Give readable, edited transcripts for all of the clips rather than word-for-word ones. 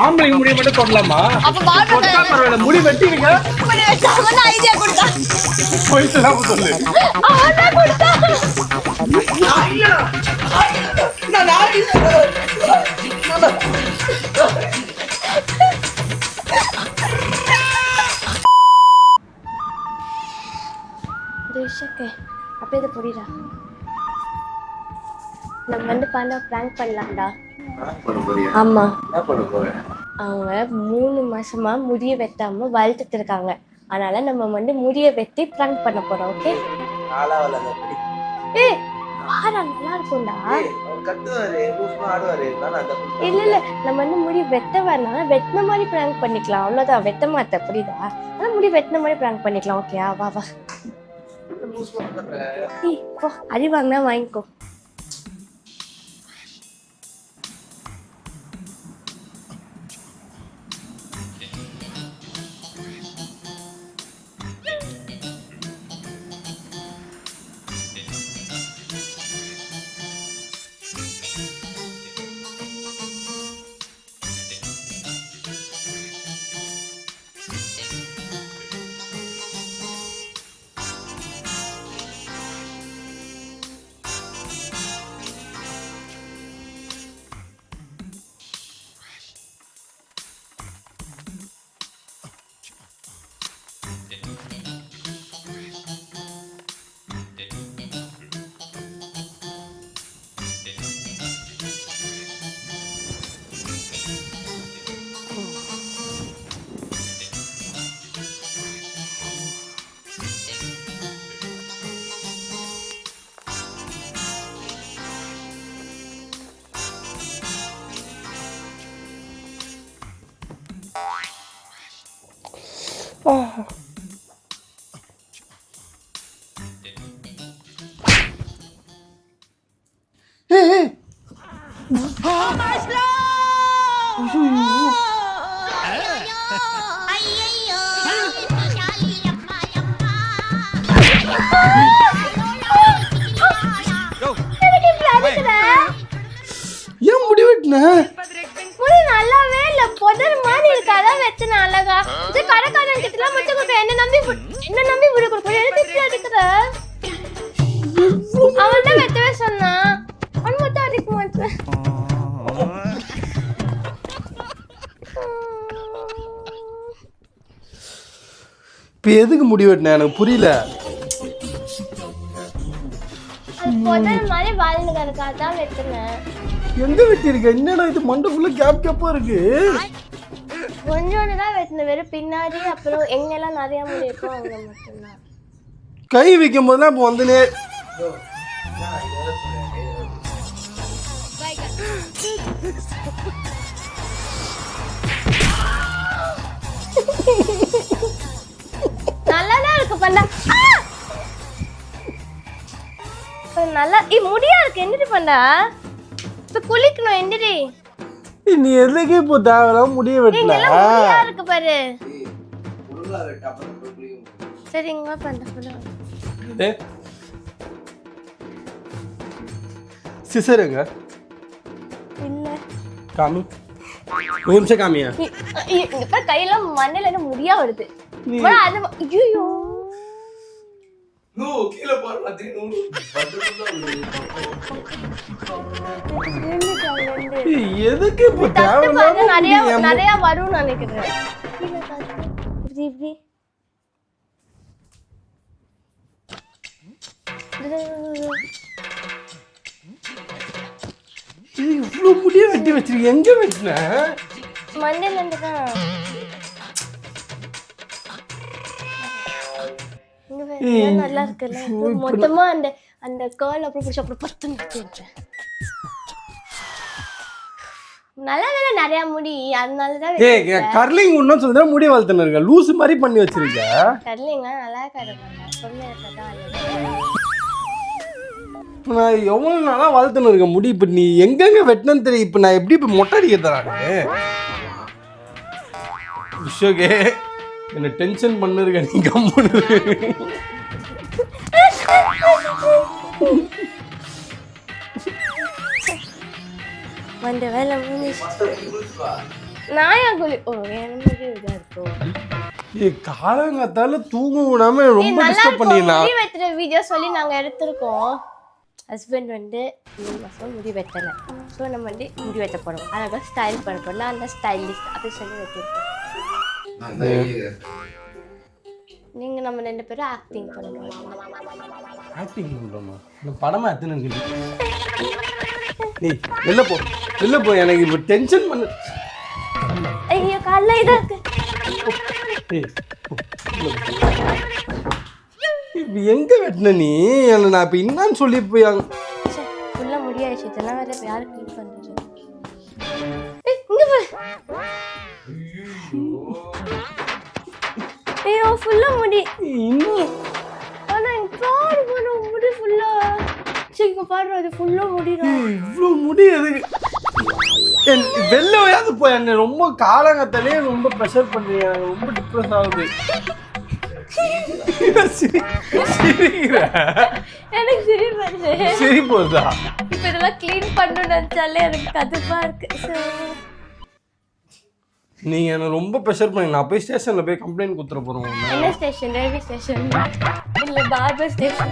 ஆம்பளைங்க முடிய மட்டும் தொடலாமா? முடி வெட்டிருங்க. போயிட்டுலாம் சொல்லு. அப்படியே புரியுதா? நம்ம வந்து பண்ண பிராங்க் பண்ணலாம்டா. ஆமா, அவங்க 3 மாசமா முடிய வெட்டாம வளர்த்துட்டு இருக்காங்க. அதனால நம்ம வந்து முடிய வெட்டி பிராங்க் பண்ண போறோம். ஓகே? ஏய் பாரா, நல்லா இருக்கும்டா. இல்ல இல்ல, நம்ம வந்து முடி வெட்ட வேணாம், வெட்டின மாதிரி பிராங்க் பண்ணிக்கலாம். அவ்வளவுதான், வெட்ட மாட்டேன், புரியுதா? ஆனா முடி வெட்டின மாதிரி பிராங்க் பண்ணிக்கலாம். ஓகேயா? வா வா. போ, அடி வாங்கினா வாங்கிக்கோ. ஏன் முடி வெட்டின? முடி நல்லாவே இல்ல, புதர் மாதிரி இருக்கு. அதான் வெட்டின அழகா. இது கடைக்காரன் கிட்ட மட்டும் கொடுக்க, என்ன நம்பி முடி கொடுக்க. எதுக்கு அடிக்கிற? அவன் தான் வெட்டவே சொன்னான். அவன் மட்டும் அடிக்க மாட்டேன். இப்ப எதுக்கு முடி வெட்டின? எனக்கு புரியல. புதர் மாதிரி வாழ்ந்து கிடக்காதான் வெட்டினேன். எங்க வெட்டிருக்க? என்னடா இது மண்டக்குள்ள கேப்பா இருக்கு? கொஞ்சோண்டு தான் வெட்டின, வெறும் பின்னாடி. அப்புறம் எங்கெல்லாம் நிறைய முடி இருக்கோ அங்க மட்டும்தான். கை வைக்கும் போதுலாம் இப்போ வந்துனே. நல்லாதான் இருக்கு பண்ணா. நல்லா முடியா இருக்கு. என்னடி பண்ணா? இப்ப குளிக்கணும். என்னடி நீ எதுக்கு இப்போ தேவையில்லாம முடிய வெட்டல? முடியா இருக்கு பாரு. சரி இங்க பண்ண சிசருங்க இல்ல காமி. ஒரு நிமிஷம் காமியா. இப்ப கையில மண்ணில என்ன முடியா வருது. அது ஐயோ நோ கீழ பாரு பாத்தீங்க நூறு எதுக்கு இப்ப தேவையில்லாம நிறைய வரும்னு நினைக்கிறேன். இவ்வளவு முடிய வெட்டி வச்சிருக்க. எங்க வெட்டின? மண்ணில இருந்து தான். நல்லா இருக்குல்ல? மொத்தமா அந்த அந்த கேர்ள் அப்புறம் புடிச்சு அப்புறம் பத்து நல்லா வேலை நிறைய முடி. அதனாலதான் கர்லிங் ஒன்னும் சொல்ற முடி வளர்த்துன்னு இருக்க. லூஸ் மாதிரி பண்ணி வச்சிருக்க. கர்லிங்க நல்லா சொன்ன. நான் எவ்வளவு நாளா வளர்த்துன்னு இருக்க முடி. இப்ப நீ எங்கெங்க வெட்டினு தெரியும். இப்ப நான் எப்படி இப்ப மொட்டை அடிக்க தரானு? என்ன டென்ஷன் பண்ணிருக்க நீ கம்முன்னு வந்த வேலை நாயா குளி ஓ எனக்கு இதா இருக்கும். காலங்காத்தால தூங்க விடாம ரொம்ப டிஸ்டர்ப் பண்ணிடலாம். முடி வெட்டுற வீடியோ சொல்லி நாங்க எடுத்திருக்கோம். ஹஸ்பண்ட் வந்து 3 மாசம் முடி வெட்டல. ஸோ நம்ம வந்து முடி வெட்ட போறோம். அழகா ஸ்டைல் பண்ண போறோம். நான் அந்த ஸ்டைலிஸ்ட் அப்படி சொல்லி வெட்டிருக்கோம். நீங்க நம்ம 2 பேரும் ஆக்டிங் பண்ணுவோம். ஆக்டிங் பண்றோமா? நான் படமா எத்தனை நீ வெளில போ எனக்கு இப்போ டென்ஷன் பண்ணு. ஐயோ கால்ல இதா இருக்கு. இப்போ எங்க வெட்டின நீ? என்ன நான் இப்போ என்னன்னு சொல்லி போய் ஃபுல்லா முடியாச்சு. இதெல்லாம் வேற யாரு க்ளீன் பண்றது? இங்க பாரு. ஐயோ ஃபுல்லா முடி. இன்னும் ஆனா பாரு பாரு முடி ஃபுல்லா. சீக்கிர பாரு அது ஃபுல்லா முடிடும். இவ்வளோ முடி எதுக்கு? வெளிலயாவது போய் என்ன ரொம்ப காலங்கத்தாலே ரொம்ப ப்ரெஷர் பண்ணுறீங்க. ரொம்ப டிப்ரெஸ் ஆகுது. எனக்கு சிரிப்பு வருது. சிரிப்பு வருதா? இப்போ இதெல்லாம் க்ளீன் பண்ணணும்னு நினைச்சாலே எனக்கு கடுப்பா இருக்கு. நீங்க என்ன ரொம்ப ப்ரெஷர் பண்ணி நான் போய் ஸ்டேஷன்ல போய் கம்ப்ளைண்ட் கொடுத்துற போறோம். என்ன ஸ்டேஷன்? ரயில்வே ஸ்டேஷன் இல்ல பார்பர் ஸ்டேஷன்?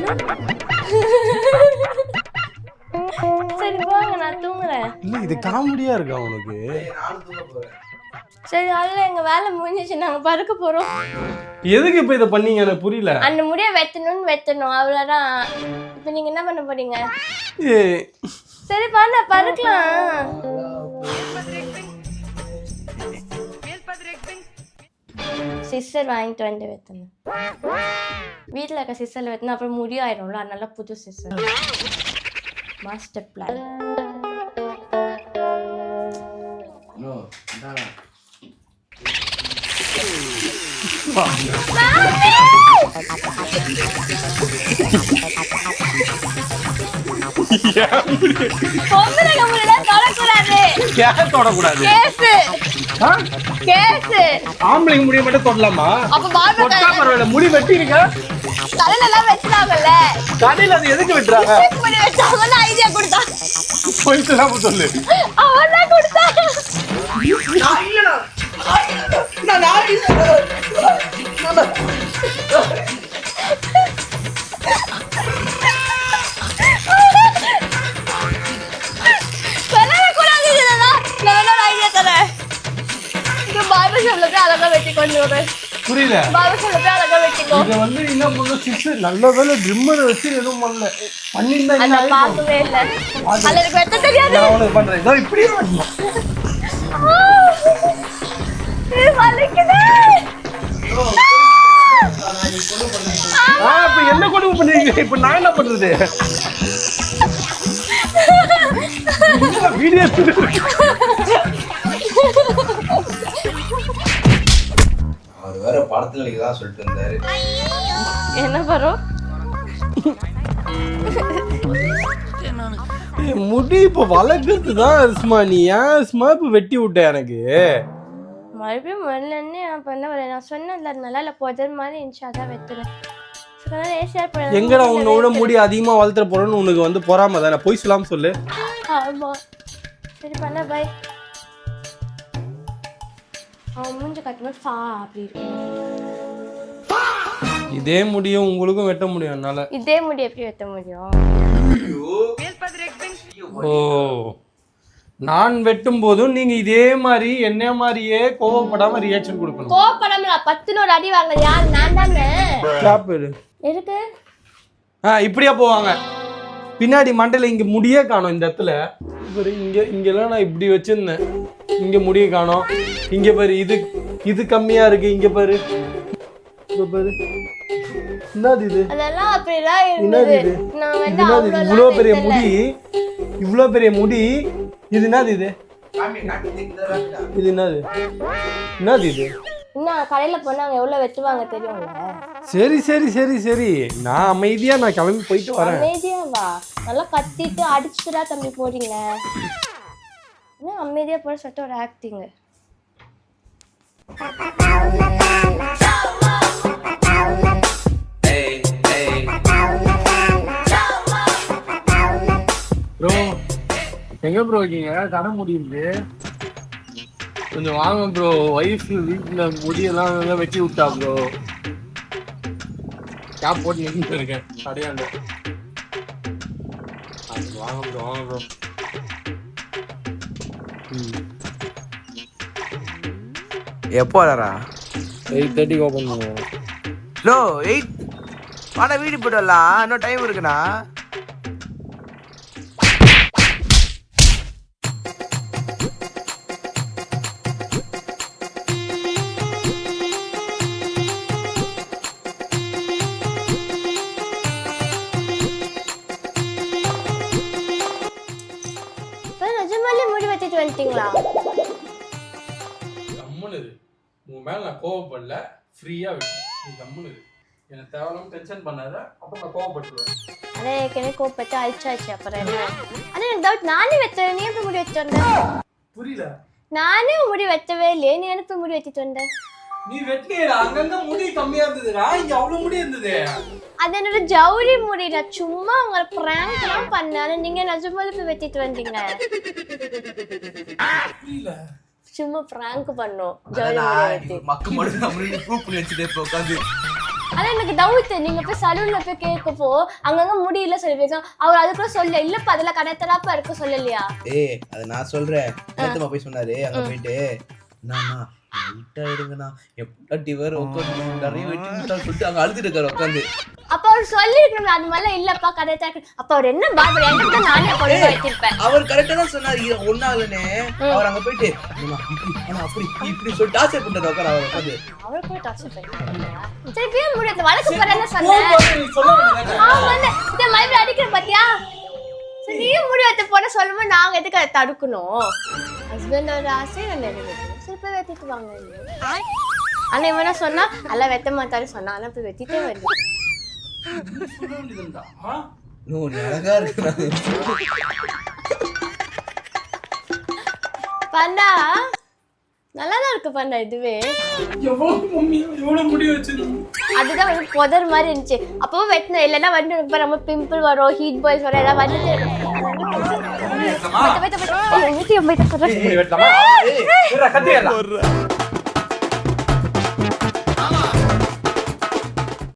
சரி வாங்க நான் தூங்குறேன். இல்ல இது காமெடியா இருக்கா உனக்கு? சரி அதெல்லாம் எங்க வேலை முடிஞ்சிச்சு. நாங்க பறக்க போறோம். எதுக்கு இப்ப இதை பண்ணீங்க எனக்கு புரியல. அந்த முடிய வெட்டணும் அவ்வளவுதான். இப்ப நீங்க என்ன பண்ண போறீங்க? சரி பண்ண பறக்கலாம். சிஸ்டர் வாங்கிட்டு வந்து வெட்டணும். வீட்டில் இருக்க சிஸ்டர்ல வெட்டினா அப்புறம் முடி ஆயிடும்ல. அதனால புது சிஸ்டர். Master plan. ஆம்பளைங்க முடிய மட்டும் தொடலாமா? பரவாயில்ல முடி வெட்டி இருக்க கடையில அது எதுக்கு வெட்டுறாங்க? ஐடியா கொடுத்தா போயிட்டு சொல்லு. அவன் கொடுத்தா புரியல. இத வந்து என்ன பண்ண சிஸ்டர் நல்ல வேளை ட்ரிம்மர் வச்சு எதுவும் பண்ணல. பண்ணிருந்தா என்ன பார்க்கவே இல்ல. அதுக்கு வெட்ட தெரியாது. நான் உனக்கு பண்றேன். இதோ இப்படியே வரணும். வலிக்குது. இப்ப என்ன கொடுமை பண்ணுவீங்க? இப்ப நான் என்ன பண்றது? வீடியோ அவர் வேற படத்துல தான் சொல்லிட்டு இருந்தாரு. என்ன பரோம்? முடி இப்ப வளர்க்கறது தான் அஸ்மா. நீ ஏன் அஸ்மா இப்ப வெட்டி விட்ட? எனக்கு மறுபடியும் வரலன்னு பண்ண வரேன். நான் சொன்னேன்ல நல்லா புதர் மாதிரி இருந்துச்சு அதான் வெட்டுறேன். எங்கடா உன்னோட முடி அதிகமா வளர்த்துற போறேன்னு உனக்கு வந்து பொறாம தானே? போய் சொல்லாம சொல்லு. ஆமா சரி பண்ண பாய். அவன் மூஞ்ச கட்டும்போது ஃபா அப்படி இருக்கு. இதே முடியும் உங்களுக்கும் வெட்ட முடியும் என்னால. இதே முடி எப்படி வெட்ட முடியும்? ஓ நான் வெட்டும் போதும் நீங்க இதே மாதிரி என்ன மாதிரியே கோவப்படாம ரியாக்ஷன் கொடுக்கணும். கோவப்படாம 10 அடி வாங்க. யார்? நான் தானே. சாப்பிடு எதுக்கு? இப்படியா போவாங்க பின்னாடி மண்டையில இங்க முடியே காணும். இந்த இடத்துல இங்கெல்லாம் நான் இப்படி வச்சிருந்தேன். இங்க முடிய காணோம். இங்க பாரு இது கம்மியா இருக்கு. இங்க பாரு என்னது இது? அதெல்லாம் அப்படிதான் இருந்தது. நான் வந்து இவ்ளோ பெரிய முடி இது என்னது? இது என்னது இது? இன்னும் கடையில போனா அங்க எவ்வளவு வெட்டுவாங்க தெரியும்ல. சரி நான் அமைதியா நான் கிளம்பி போயிட்டு வரேன். அமைதியா வா. நல்லா கத்திட்டு அடிச்சுட்டுடா தம்பி போறீங்க. என்ன அமைதியா போற சொல்லிட்டு ஒரு ஆக்டிங். எங்க ப்ரோ இருக்கீங்க? கடை முடியுது. கொஞ்சம் வாங்க ப்ரோ. ஒய்ஃப் வீட்டுல முடியெல்லாம் நல்லா வெட்டி விட்டா ப்ரோ. கேப் போட்டு நின்றுட்டு இருக்கேன் கடையாண்ட. வாங்க ப்ரோ, வாங்க ப்ரோ. எப்போ வரா? 8:30 ஓபன் பண்ணுவோம். நோ 8 ஆனா வீடு போயிட்டு வரலாம். இன்னும் டைம் இருக்குண்ணா. நிஜமாலே முடி வெட்டிட்டு வந்துட்டீங்களா? கம்முனு இரு. உன் மேல நான் கோவப்படல. ஃப்ரீயா விட்டு நீ கம்முனு இரு. என்ன தேவையில்லாம டென்ஷன் பண்ணாத. அப்ப நான் கோவப்பட்டுருவேன். அதான் ஏற்கனவே கோப்பட்டு அழிச்சாச்சு. அப்புறம் என்ன? ஆனா எனக்கு டவுட், நானே வெட்டேன், நீ எப்படி முடி வச்சுட்டு வந்த? புரியல. நானே முடி வெட்டவே இல்லையே, நீ எனக்கு முடி வெட்டிட்டு வந்த? நீ வெட்டினேடா. அங்கங்க முடி கம்மியா இருந்ததுடா. இங்க அவ்வளவு முடி இருந்தது. அது என்னோட ஜவுரி முடி. நான் சும்மா உங்களை பிராங்க் எல்லாம் பண்ணேன். நீங்க நிஜமாலே போய் வெட்டிட்டு வந்தீங்க. புரியல. சும்மா பிராங்க் பண்ணோம். ஜவுரி முடி வெட்டி. மக்கள் மட்டும் நம்மள ப்ரூவ் பண்ணி வச்சுட்டே இப்போ உட்காந்து. ஆனா எனக்கு டவுட், நீங்க போய் சலூன்ல போய் கேட்கப்போ அங்கங்க முடியல சொல்லுவீங்க. அவர் அதுக்குள்ள சொல்ல இல்லப்பா அதுல கணத்தலாப்பா இருக்க சொல்லலையா? அது நான் சொல்றேன். நேத்துமா போய் சொன்னாரு. அங்க போயிட்டு நானா லைட்டா இருங்கண்ணா எப்படி வேற உட்காந்து நிறைய வெட்டி விட்டா சொல்லிட்டு அங்க அழுதுட்டு இருக்காரு உட்காந்து. அப்ப அவர் சொல்லிருக்கணும் அது மாதிரிலாம் இல்லப்பா கரெக்டா இருக்கு. அப்ப அவர் என்ன பாபர் என்கிட்ட நானே கொண்டு வச்சிருப்பேன். அவர் கரெக்டா தான் சொன்னாரு. ஒன்னாலனே அவர் அங்க போயிட்டு அப்படி இப்படி சொல்லி டார்ச்சர் பண்றாரு உட்கார அவர் உட்காந்து. அவர் போய் டார்ச்சர் பண்ணிட்டாரா? சரி போய் முடியாது வழக்கு போற என்ன சொன்னேன். ஆமா இந்த மாதிரி அடிக்கிற பாத்தியா? சரி நீயும் முடி வெட்ட போன சொல்லும்போது நாங்க எதுக்கு அதை தடுக்கணும்? ஹஸ்பண்டோட ஆசையை நான் நிறைவேற்றணும். சரி போய் வெட்டிட்டு வாங்க. ஆனா இவனா சொன்னா எல்லாம் வெட்ட மாட்டாரு சொன்னா. ஆனா போய் வெட்டிட்டே வருது. அழகா இருக்கு. பண்டா நல்லாதான் இருக்கு பண்டா. இதுவே எவ்வளவு முடி வச்சிருந்தோம். அதுதான் வந்து புதர் மாதிரி இருந்துச்சு. அப்பவும் வெட்டணும். இல்லைன்னா வந்து ரொம்ப நம்ம பிம்பிள் வரும், ஹீட் பாய்ஸ் வரும், எல்லாம் வந்துட்டு வெட்டலாமா?